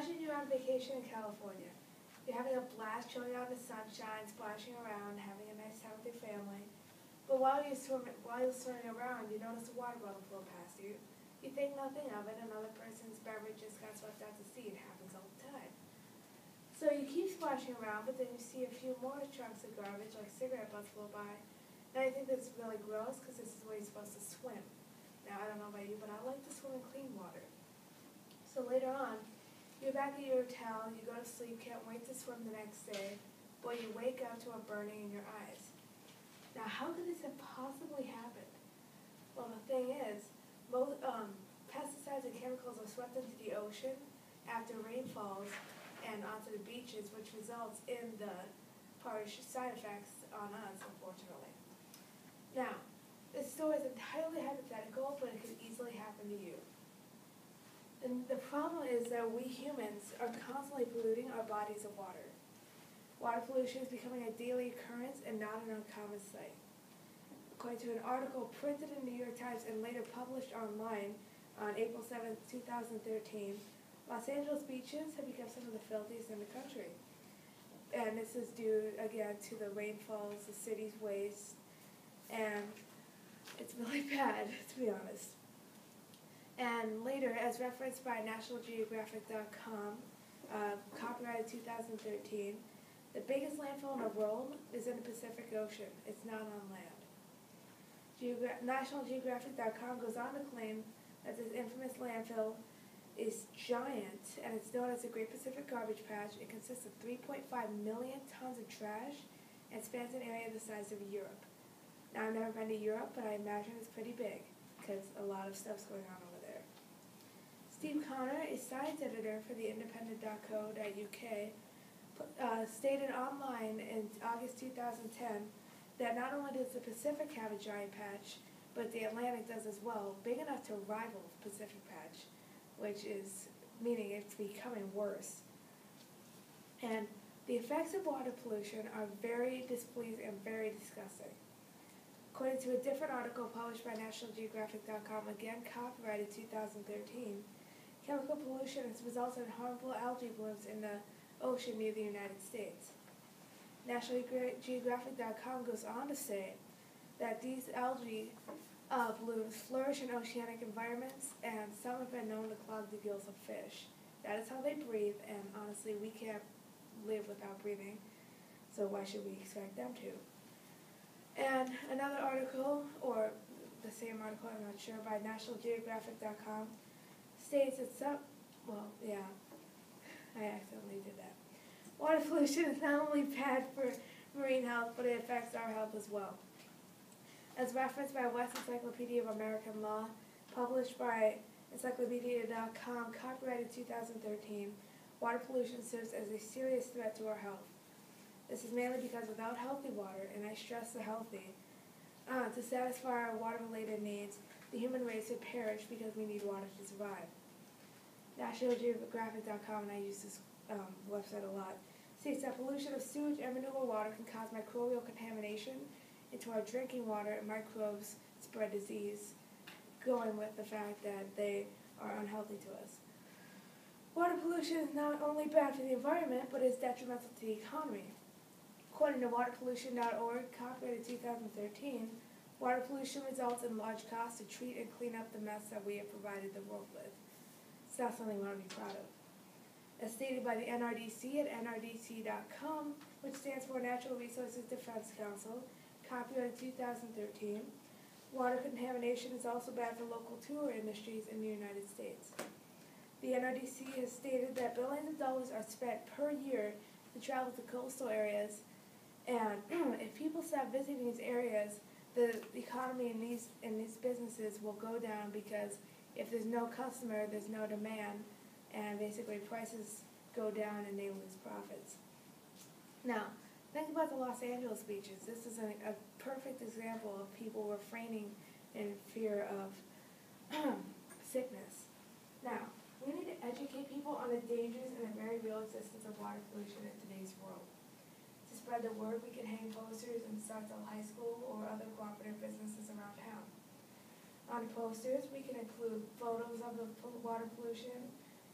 Imagine you're on vacation in California. You're having a blast, chilling out in the sunshine, splashing around, having a nice time with your family. But while you're swimming around, you notice a water bottle float past you. You think nothing of it, another person's beverage just got swept out to sea. It happens all the time. So you keep splashing around, but then you see a few more chunks of garbage, like cigarette butts, float by. Now I think that's really gross, because this is the way you're supposed to swim. Now, I don't know about you, but I like to swim in clean water. So later on, you're back at your hotel, you go to sleep, can't wait to swim the next day, but you wake up to a burning in your eyes. Now, how could this have possibly happened? Well, the thing is, most pesticides and chemicals are swept into the ocean after rain falls and onto the beaches, which results in the harsh side effects on us, unfortunately. Now, this story is entirely hypothetical, but it could easily happen to you. And the problem is that we humans are constantly polluting our bodies of water. Water pollution is becoming a daily occurrence and not an uncommon sight. According to an article printed in the New York Times and later published online on April 7, 2013, Los Angeles beaches have become some of the filthiest in the country. And this is due, again, to the rainfalls, the city's waste, and it's really bad, to be honest. And later, as referenced by NationalGeographic.com, copyrighted 2013, the biggest landfill in the world is in the Pacific Ocean. It's not on land. NationalGeographic.com goes on to claim that this infamous landfill is giant, and it's known as the Great Pacific Garbage Patch. It consists of 3.5 million tons of trash and spans an area the size of Europe. Now, I've never been to Europe, but I imagine it's pretty big, because a lot of stuff's going on over there. Steve Connor, a science editor for the independent.co.uk, stated online in August 2010 that not only does the Pacific have a giant patch, but the Atlantic does as well, big enough to rival the Pacific patch, which is meaning it's becoming worse. And the effects of water pollution are very displeasing and very disgusting. According to a different article published by NationalGeographic.com, again copyrighted 2013, chemical pollution has resulted in harmful algae blooms in the ocean near the United States. NationalGeographic.com goes on to say that these algae blooms flourish in oceanic environments, and some have been known to clog the gills of fish. That is how they breathe, and honestly, we can't live without breathing, so why should we expect them to? And another article, or the same article, I'm not sure, by NationalGeographic.com states that I accidentally did that. Water pollution is not only bad for marine health, but it affects our health as well. As referenced by West Encyclopedia of American Law, published by Encyclopedia.com, copyrighted 2013, water pollution serves as a serious threat to our health. This is mainly because without healthy water, and I stress the healthy, to satisfy our water-related needs, the human race would perish because we need water to survive. NationalGeographic.com, and I use this website a lot, states that pollution of sewage and manure water can cause microbial contamination into our drinking water, and microbes spread disease, going with the fact that they are unhealthy to us. Water pollution is not only bad for the environment, but is detrimental to the economy. According to waterpollution.org, copyrighted 2013, water pollution results in large costs to treat and clean up the mess that we have provided the world with. It's not something we want to be proud of. As stated by the NRDC at nrdc.com, which stands for Natural Resources Defense Council, copyrighted 2013, water contamination is also bad for local tour industries in the United States. The NRDC has stated that billions of dollars are spent per year to travel to coastal areas, and if people stop visiting these areas, the economy in these businesses will go down, because if there's no customer, there's no demand, and basically prices go down and they lose profits. Now, think about the Los Angeles beaches. This is a perfect example of people refraining in fear of sickness. Now, we need to educate people on the dangers and the very real existence of water pollution in today's world. To spread the word, we can hang posters in Sartell High School or other cooperative businesses around town. On posters, we can include photos of the water pollution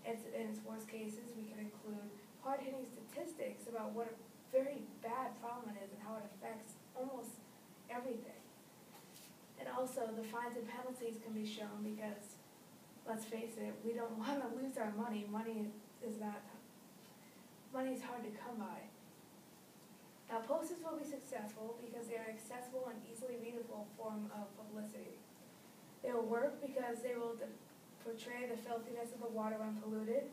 In its worst cases, we can include hard-hitting statistics about what a very bad problem it is and how it affects almost everything. And also, the fines and penalties can be shown because, let's face it, we don't want to lose our money. Money is hard to come by. Now, posters will be successful because they are an accessible and easily readable form of publicity. They will work because they will portray the filthiness of the water when polluted.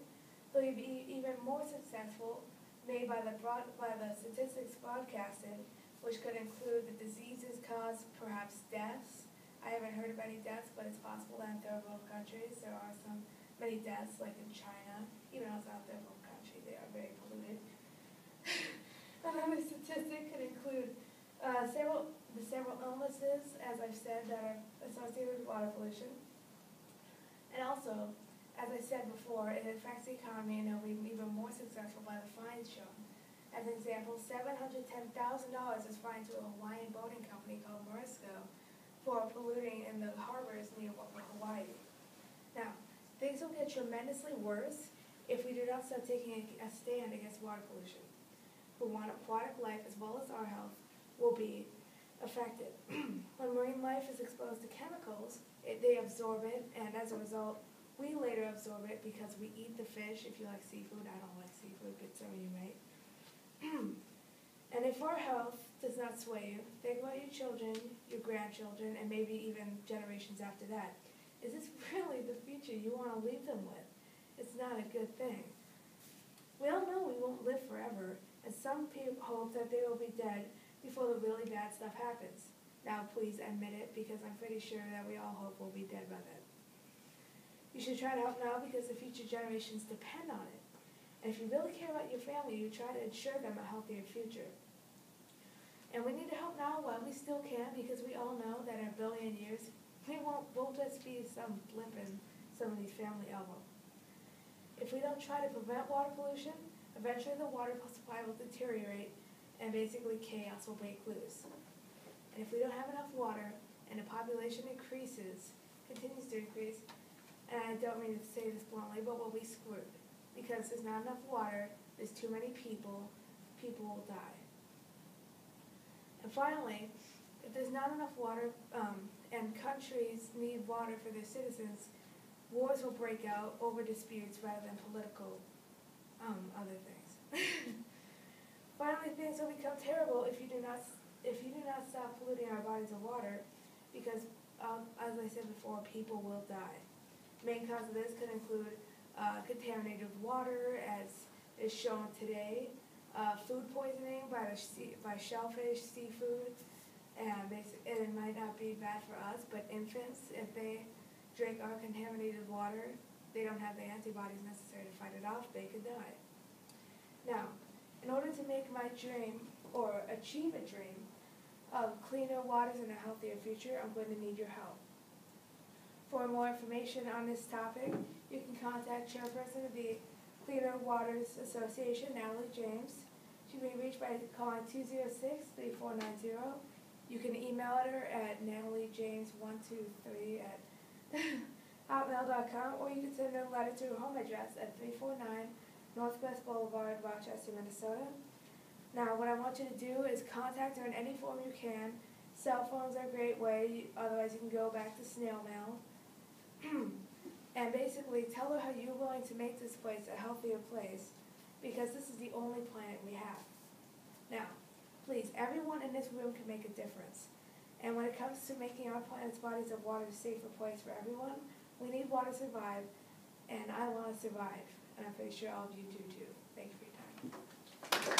They'll be even more successful made by the statistics broadcasted, which could include the diseases caused, perhaps deaths. I haven't heard of any deaths, but it's possible that in third world countries there are many deaths, like in China. Even though it's not a third world country, they are very polluted. Another statistic could include several illnesses, as I've said, that are associated with water pollution. And also, as I said before, it affects the economy and it'll be even more successful by the fines shown. As an example, $710,000 is fined to a Hawaiian boating company called Morisco for polluting in the harbors near Hawaii. Now, things will get tremendously worse if we do not start taking a stand against water pollution. Aquatic life, as well as our health, will be affected. When marine life is exposed to chemicals, they absorb it, and as a result, we later absorb it because we eat the fish. If you like seafood, I don't like seafood, but some of you might. And if our health does not sway you, think about your children, your grandchildren, and maybe even generations after that. Is this really the future you want to leave them with? It's not a good thing. We all know we won't live forever, and some people hope that they will be dead before the really bad stuff happens. Now, please admit it, because I'm pretty sure that we all hope we'll be dead by then. You should try to help now because the future generations depend on it. And if you really care about your family, you try to ensure them a healthier future. And we need to help now while we still can, because we all know that in a billion years, we'll just be some blip in some of these family albums. If we don't try to prevent water pollution, eventually the water supply will deteriorate and basically chaos will break loose. And if we don't have enough water and the population continues to increase, and I don't mean to say this bluntly, but we'll be screwed. Because there's not enough water, there's too many people will die. And finally, if there's not enough water and countries need water for their citizens, wars will break out over disputes rather than political other things. Finally, things will become terrible if you do not stop polluting our bodies of water, because as I said before, people will die. Main cause of this could include contaminated water, as is shown today, food poisoning by shellfish, seafood, and it might not be bad for us, but infants, if they drink our contaminated water, they don't have the antibodies necessary to fight it off, they could die. Now, in order to make my dream, or achieve a dream, of cleaner waters and a healthier future, I'm going to need your help. For more information on this topic, you can contact Chairperson of the Cleaner Waters Association, Natalie James. She can be reached by calling 206-3490. You can email her at nataliejames123@hotmail.com, or you can send her a letter to her home address at 349 Northwest Boulevard, Rochester, Minnesota. Now, what I want you to do is contact her in any form you can. Cell phones are a great way, otherwise you can go back to snail mail. And basically tell her how you're willing to make this place a healthier place, because this is the only planet we have. Now, please, everyone in this room can make a difference. And when it comes to making our planet's bodies of water a safer place for everyone, we need water to survive, and I want to survive. And I'm pretty sure all of you do too. Thank you for your time.